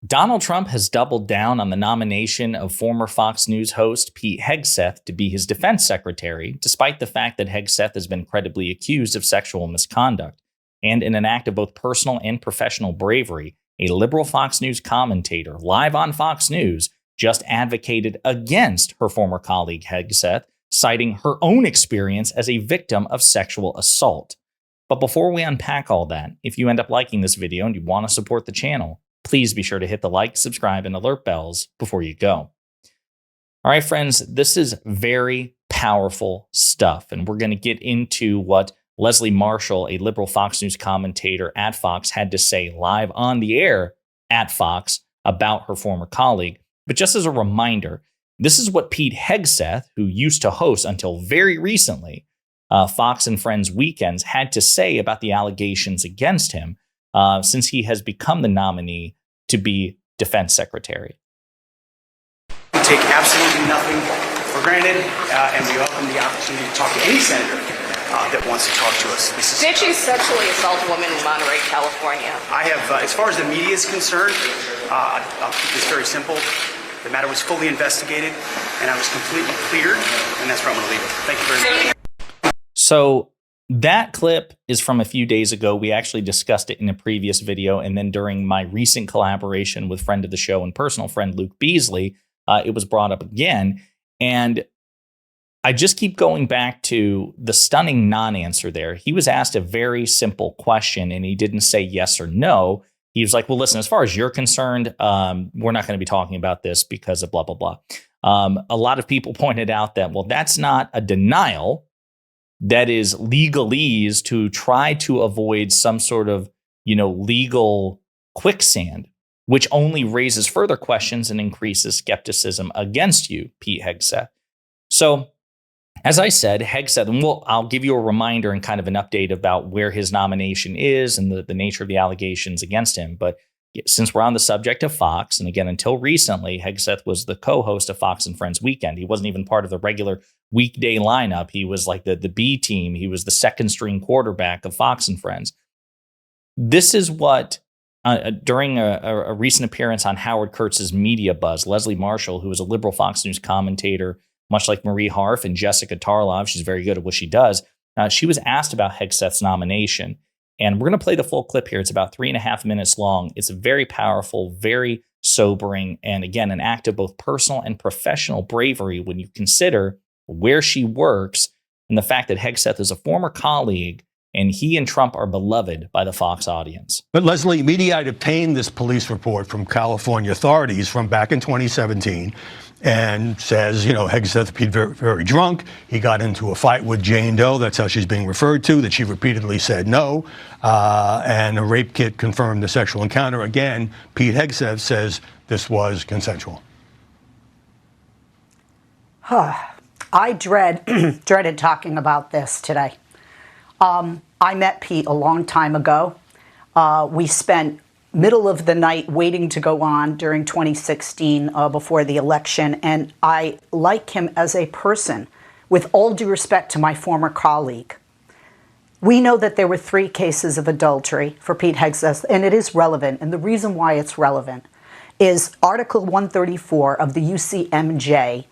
Donald Trump has doubled down on the nomination of former Fox News host Pete Hegseth to be his defense secretary, despite the fact that Hegseth has been credibly accused of sexual misconduct. And in an act of both personal and professional bravery, a liberal Fox News commentator live on Fox News just advocated against her former colleague Hegseth, citing her own experience as a victim of sexual assault. But before we unpack all that, if you end up liking this video and you want to support the channel, please be sure to hit the like, subscribe, and alert bells before you go. All right, friends, this is very powerful stuff, and we're going to get into what Leslie Marshall, a liberal Fox News commentator at Fox, had to say live on the air at Fox about her former colleague. But just as a reminder, this is what Pete Hegseth, who used to host until very recently Fox and Friends Weekends, had to say about the allegations against him, since he has become the nominee to be defense secretary. We take absolutely nothing for granted, and we welcome the opportunity to talk to any senator that wants to talk to us. Did you sexually assault a woman in Monterey, California? I have, as far as the media is concerned, I'll keep this very simple. The matter was fully investigated, and I was completely cleared, and that's where I'm going to leave it. Thank you very much. So that clip is from a few days ago. We actually discussed it in a previous video. And then during my recent collaboration with friend of the show and personal friend Luke Beasley, it was brought up again. And I just keep going back to the stunning non-answer there. He was asked a very simple question and he didn't say yes or no. He was like, well, listen, as far as you're concerned, we're not going to be talking about this because of blah, blah, blah. A lot of people pointed out that, well, that's not a denial. That is legalese to try to avoid some sort of, legal quicksand, which only raises further questions and increases skepticism against you, Pete Hegseth. So, as I said, Hegseth, and I'll give you a reminder and kind of an update about where his nomination is and the nature of the allegations against him. But since we're on the subject of Fox, and again, until recently, Hegseth was the co-host of Fox and Friends Weekend. He wasn't even part of the regular weekday lineup. He was like the B team. He was the second string quarterback of Fox and Friends. This is what, during a recent appearance on Howard Kurtz's Media Buzz, Leslie Marshall, who is a liberal Fox News commentator, much like Marie Harf and Jessica Tarlov, she's very good at what she does, she was asked about Hegseth's nomination. And we're going to play the full clip here. It's about 3.5 minutes long. It's very powerful, very sobering, and again, an act of both personal and professional bravery when you consider where she works and the fact that Hegseth is a former colleague and he and Trump are beloved by the Fox audience. But Leslie, Mediaite obtained this police report from California authorities from back in 2017 and says, Hegseth appeared very, very drunk. He got into a fight with Jane Doe. That's how she's being referred to, that she repeatedly said no. And a rape kit confirmed the sexual encounter. Again, Pete Hegseth says this was consensual. I dreaded talking about this today. I met Pete a long time ago. We spent middle of the night waiting to go on during 2016 before the election, and I like him as a person, with all due respect to my former colleague. We know that there were 3 cases of adultery for Pete Hegseth, and it is relevant, and the reason why it's relevant is Article 134 of the UCMJ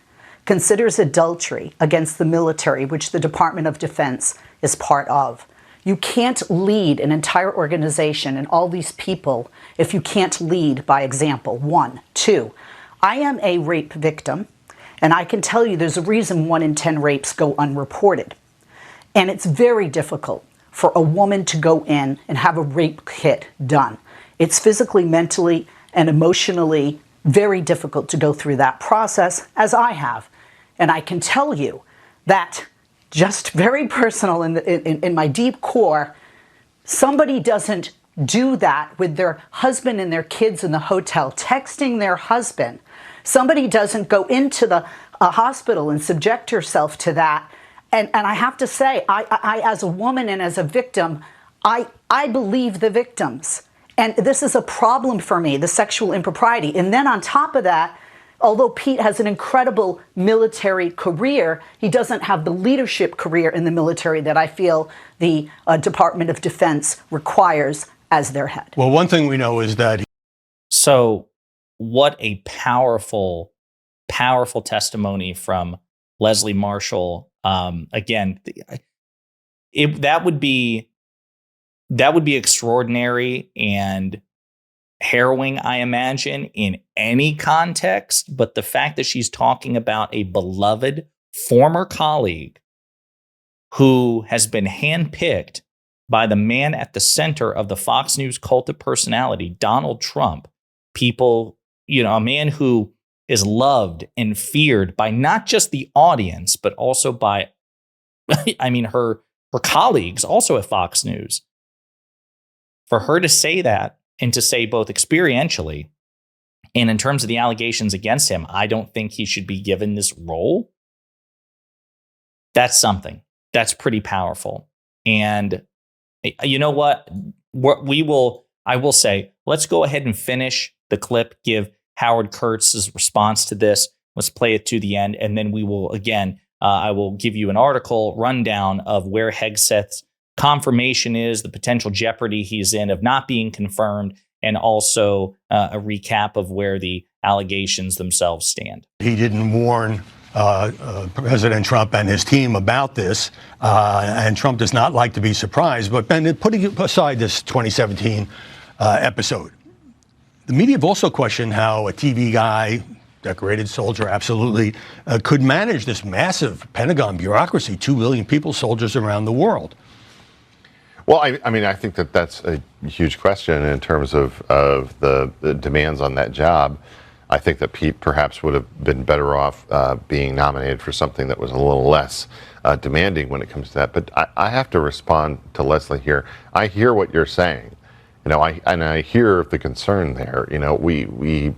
considers adultery against the military, which the Department of Defense is part of. You can't lead an entire organization and all these people if you can't lead by example. 1. 2, I am a rape victim, and I can tell you there's a reason 1 in 10 rapes go unreported. And it's very difficult for a woman to go in and have a rape kit done. It's physically, mentally, and emotionally very difficult to go through that process, as I have. And I can tell you that, just very personal in my deep core, somebody doesn't do that with their husband and their kids in the hotel, texting their husband. Somebody doesn't go into the hospital and subject herself to that. And I have to say, I as a woman and as a victim, I believe the victims. And this is a problem for me, the sexual impropriety. And then on top of that, although Pete has an incredible military career, he doesn't have the leadership career in the military that I feel the Department of Defense requires as their head. Well, one thing we know is that... So what a powerful testimony from Leslie Marshall. Again, that would be extraordinary and harrowing, I imagine, in any context. But the fact that she's talking about a beloved former colleague who has been handpicked by the man at the center of the Fox News cult of personality, Donald Trump, people, a man who is loved and feared by not just the audience, but also by, her colleagues also at Fox News. For her to say that, and to say both experientially and in terms of the allegations against him, I don't think he should be given this role. That's something. That's pretty powerful. And you know what? I will say, let's go ahead and finish the clip, give Howard Kurtz's response to this. Let's play it to the end. And then we will, again, I will give you an article rundown of where Hegseth's confirmation is, the potential jeopardy he's in of not being confirmed, and also a recap of where the allegations themselves stand. He didn't warn President Trump and his team about this, and Trump does not like to be surprised. But Ben, putting aside this 2017 episode, the media have also questioned how a TV guy, decorated soldier, absolutely, could manage this massive Pentagon bureaucracy, 2 billion people, soldiers around the world. Well, I think that's a huge question in terms of the demands on that job. I think that Pete perhaps would have been better off being nominated for something that was a little less demanding when it comes to that. But I have to respond to Leslie here. I hear what you're saying, I hear the concern there. We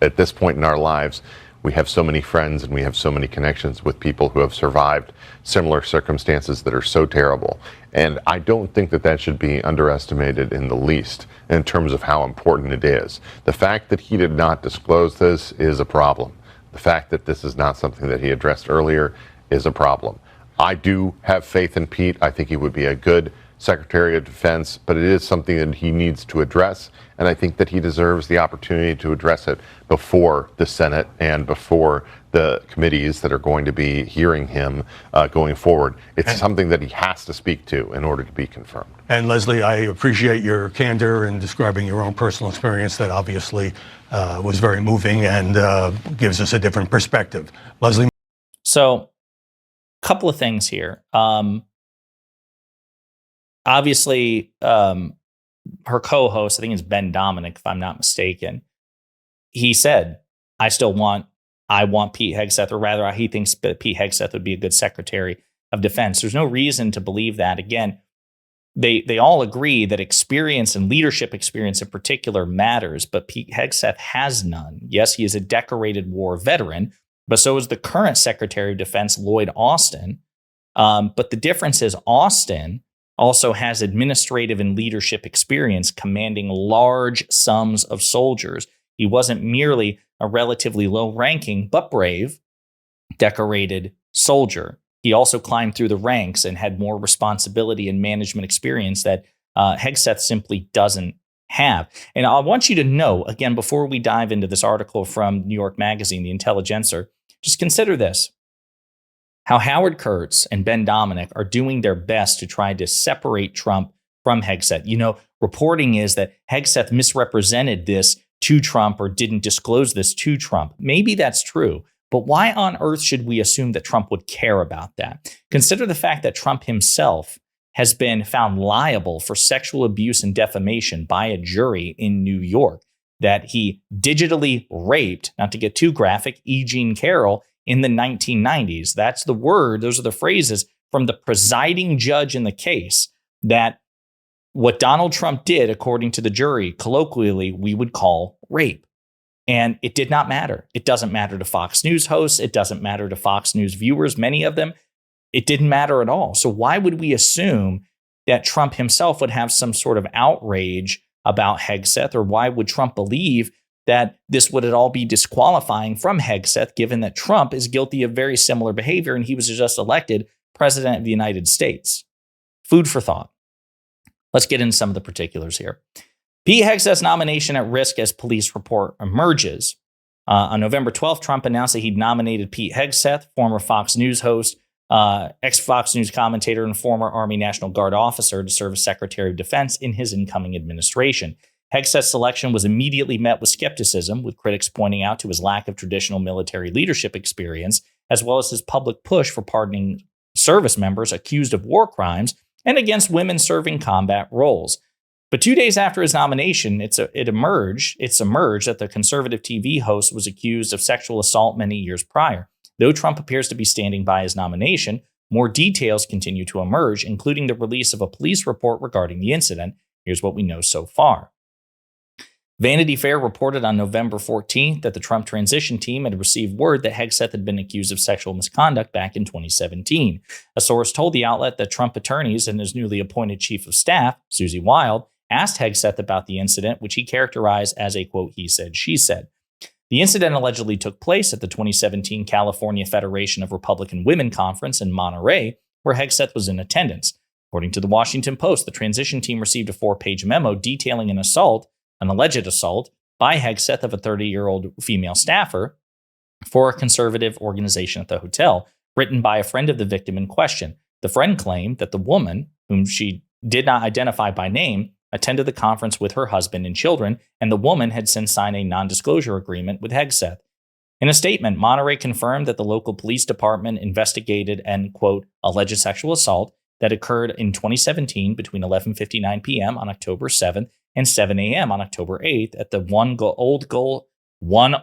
at this point in our lives, we have so many friends and we have so many connections with people who have survived similar circumstances that are so terrible. And I don't think that should be underestimated in the least in terms of how important it is. The fact that he did not disclose this is a problem. The fact that this is not something that he addressed earlier is a problem. I do have faith in Pete. I think he would be a good Secretary of Defense, but it is something that he needs to address, and I think that he deserves the opportunity to address it before the Senate and before the committees that are going to be hearing him going forward. It's something that he has to speak to in order to be confirmed. And Leslie, I appreciate your candor in describing your own personal experience that obviously was very moving and gives us a different perspective. Leslie? So, a couple of things here. Obviously, her co-host, I think it's Ben Dominic, if I'm not mistaken, he said, I want Pete Hegseth, or rather, he thinks that Pete Hegseth would be a good Secretary of Defense. There's no reason to believe that. Again, they all agree that experience and leadership experience in particular matters, but Pete Hegseth has none. Yes, he is a decorated war veteran, but so is the current Secretary of Defense, Lloyd Austin. But the difference is Austin also has administrative and leadership experience commanding large sums of soldiers. He wasn't merely a relatively low-ranking but brave, decorated soldier. He also climbed through the ranks and had more responsibility and management experience that Hegseth simply doesn't have. And I want you to know, again, before we dive into this article from New York Magazine, The Intelligencer, just consider this. How Howard Kurtz and Ben Dominic are doing their best to try to separate Trump from Hegseth. Reporting is that Hegseth misrepresented this to Trump or didn't disclose this to Trump. Maybe that's true, but why on earth should we assume that Trump would care about that? Consider the fact that Trump himself has been found liable for sexual abuse and defamation by a jury in New York, that he digitally raped, not to get too graphic, E. Jean Carroll in the 1990s. That's the word. Those are the phrases from the presiding judge in the case, that what Donald Trump did, according to the jury, colloquially, we would call rape. And it did not matter. It doesn't matter to Fox News hosts. It doesn't matter to Fox News viewers, many of them. It didn't matter at all. So why would we assume that Trump himself would have some sort of outrage about Hegseth, or why would Trump believe that this would at all be disqualifying from Hegseth, given that Trump is guilty of very similar behavior and he was just elected president of the United States? Food for thought. Let's get into some of the particulars here. Pete Hegseth's nomination at risk as police report emerges. On November 12th, Trump announced that he'd nominated Pete Hegseth, former Fox News host, ex-Fox News commentator, and former Army National Guard officer, to serve as Secretary of Defense in his incoming administration. Hegseth's selection was immediately met with skepticism, with critics pointing out to his lack of traditional military leadership experience, as well as his public push for pardoning service members accused of war crimes and against women serving combat roles. But 2 days after his nomination, it's emerged that the conservative TV host was accused of sexual assault many years prior. Though Trump appears to be standing by his nomination, more details continue to emerge, including the release of a police report regarding the incident. Here's what we know so far. Vanity Fair reported on November 14th that the Trump transition team had received word that Hegseth had been accused of sexual misconduct back in 2017. A source told the outlet that Trump attorneys and his newly appointed chief of staff, Susie Wild, asked Hegseth about the incident, which he characterized as a, quote, he said, she said. The incident allegedly took place at the 2017 California Federation of Republican Women Conference in Monterey, where Hegseth was in attendance. According to the Washington Post, the transition team received a 4-page memo detailing an alleged assault by Hegseth of a 30-year-old female staffer for a conservative organization at the hotel, written by a friend of the victim in question. The friend claimed that the woman, whom she did not identify by name, attended the conference with her husband and children, and the woman had since signed a non-disclosure agreement with Hegseth. In a statement, Monterey confirmed that the local police department investigated an, quote, alleged sexual assault that occurred in 2017 between 11:59 p.m. on October 7th and 7 a.m. on October 8th at the One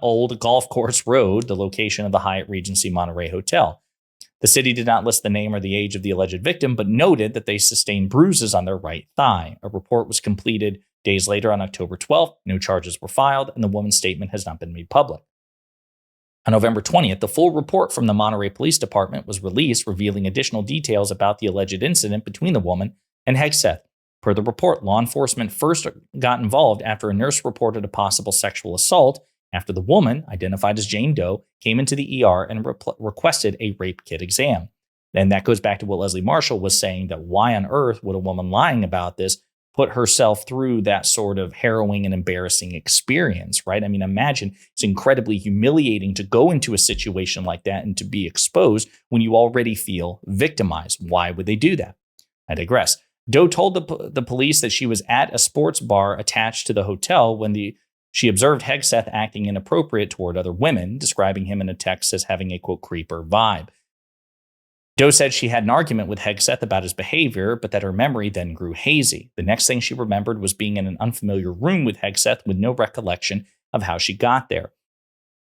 Old Golf Course Road, the location of the Hyatt Regency Monterey Hotel. The city did not list the name or the age of the alleged victim, but noted that they sustained bruises on their right thigh. A report was completed days later on October 12th. No charges were filed, and the woman's statement has not been made public. On November 20th, the full report from the Monterey Police Department was released, revealing additional details about the alleged incident between the woman and Hegseth. Per the report, law enforcement first got involved after a nurse reported a possible sexual assault after the woman, identified as Jane Doe, came into the ER and requested a rape kit exam. And that goes back to what Leslie Marshall was saying, that why on earth would a woman lying about this put herself through that sort of harrowing and embarrassing experience, right? I mean, imagine it's incredibly humiliating to go into a situation like that and to be exposed when you already feel victimized. Why would they do that? I digress. Doe told the police that she was at a sports bar attached to the hotel when she observed Hegseth acting inappropriate toward other women, describing him in a text as having a, quote, creeper vibe. Doe said she had an argument with Hegseth about his behavior, but that her memory then grew hazy. The next thing she remembered was being in an unfamiliar room with Hegseth with no recollection of how she got there.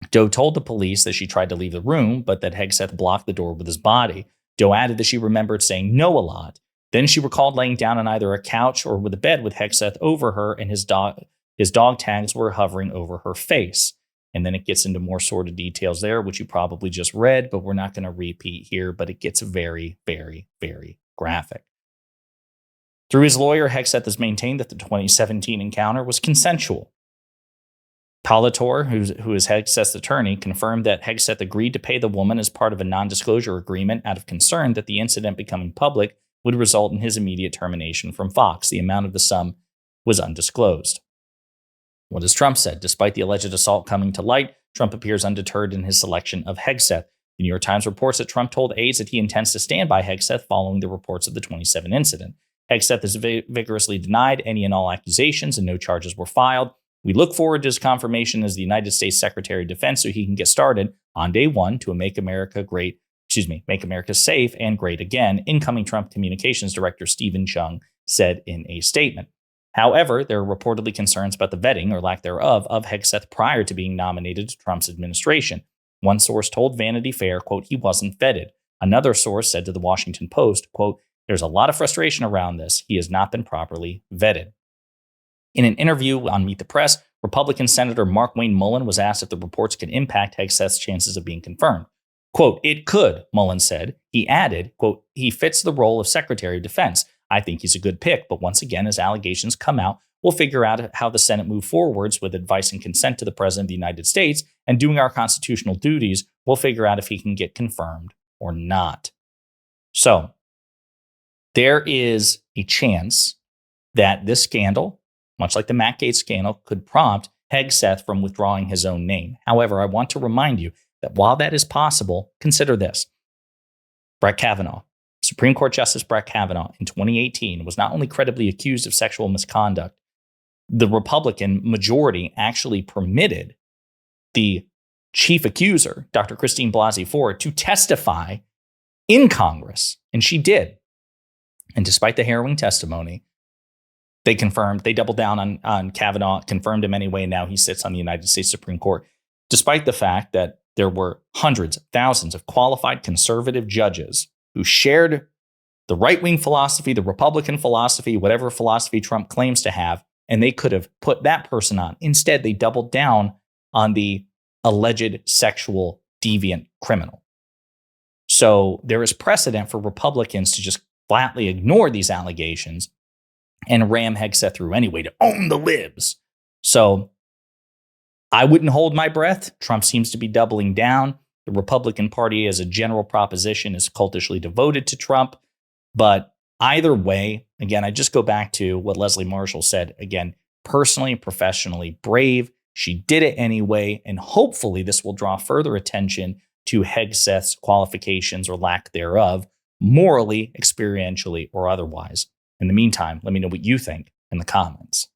Doe told the police that she tried to leave the room, but that Hegseth blocked the door with his body. Doe added that she remembered saying no a lot. Then she recalled laying down on either a couch or with a bed with Hegseth over her, and his dog tags were hovering over her face. And then it gets into more sordid details there, which you probably just read, but we're not going to repeat here, but it gets very, very, very graphic. Through his lawyer, Hegseth has maintained that the 2017 encounter was consensual. Politor, who is Hegseth's attorney, confirmed that Hegseth agreed to pay the woman as part of a non-disclosure agreement out of concern that the incident becoming public would result in his immediate termination from Fox. The amount of the sum was undisclosed. What has Trump said? Despite the alleged assault coming to light, Trump appears undeterred in his selection of Hegseth. The New York Times reports that Trump told aides that he intends to stand by Hegseth following the reports of the 27 incident. Hegseth has vigorously denied any and all accusations, and no charges were filed. We look forward to his confirmation as the United States Secretary of Defense so he can get started on day one to make America safe and great again, incoming Trump Communications Director Stephen Chung said in a statement. However, there are reportedly concerns about the vetting, or lack thereof, of Hegseth prior to being nominated to Trump's administration. One source told Vanity Fair, quote, he wasn't vetted. Another source said to the Washington Post, quote, there's a lot of frustration around this. He has not been properly vetted. In an interview on Meet the Press, Republican Senator Mark Wayne Mullen was asked if the reports could impact Hegseth's chances of being confirmed. Quote, it could, Mullen said. He added, quote, he fits the role of Secretary of Defense. I think he's a good pick, but once again, as allegations come out, we'll figure out how the Senate move forwards with advice and consent to the President of the United States, and doing our constitutional duties, we'll figure out if he can get confirmed or not. So there is a chance that this scandal much like the Mackgate scandal, could prompt Hegseth from withdrawing his own name. However, I want to remind you that while that is possible, consider this. Brett Kavanaugh, Supreme Court Justice Brett Kavanaugh in 2018 was not only credibly accused of sexual misconduct, the Republican majority actually permitted the chief accuser, Dr. Christine Blasey Ford, to testify in Congress, and she did. And despite the harrowing testimony, they doubled down on Kavanaugh, confirmed him anyway, and now he sits on the United States Supreme Court, despite the fact that there were hundreds, thousands of qualified conservative judges who shared the right-wing philosophy, the Republican philosophy, whatever philosophy Trump claims to have, and they could have put that person on. Instead, they doubled down on the alleged sexual deviant criminal. So there is precedent for Republicans to just flatly ignore these allegations and ram Hegseth through anyway to own the libs. So I wouldn't hold my breath. Trump seems to be doubling down. The Republican Party as a general proposition is cultishly devoted to Trump. But either way, again, I just go back to what Leslie Marshall said. Again, personally, professionally brave. She did it anyway. And hopefully this will draw further attention to Hegseth's qualifications or lack thereof, morally, experientially, or otherwise. In the meantime, let me know what you think in the comments.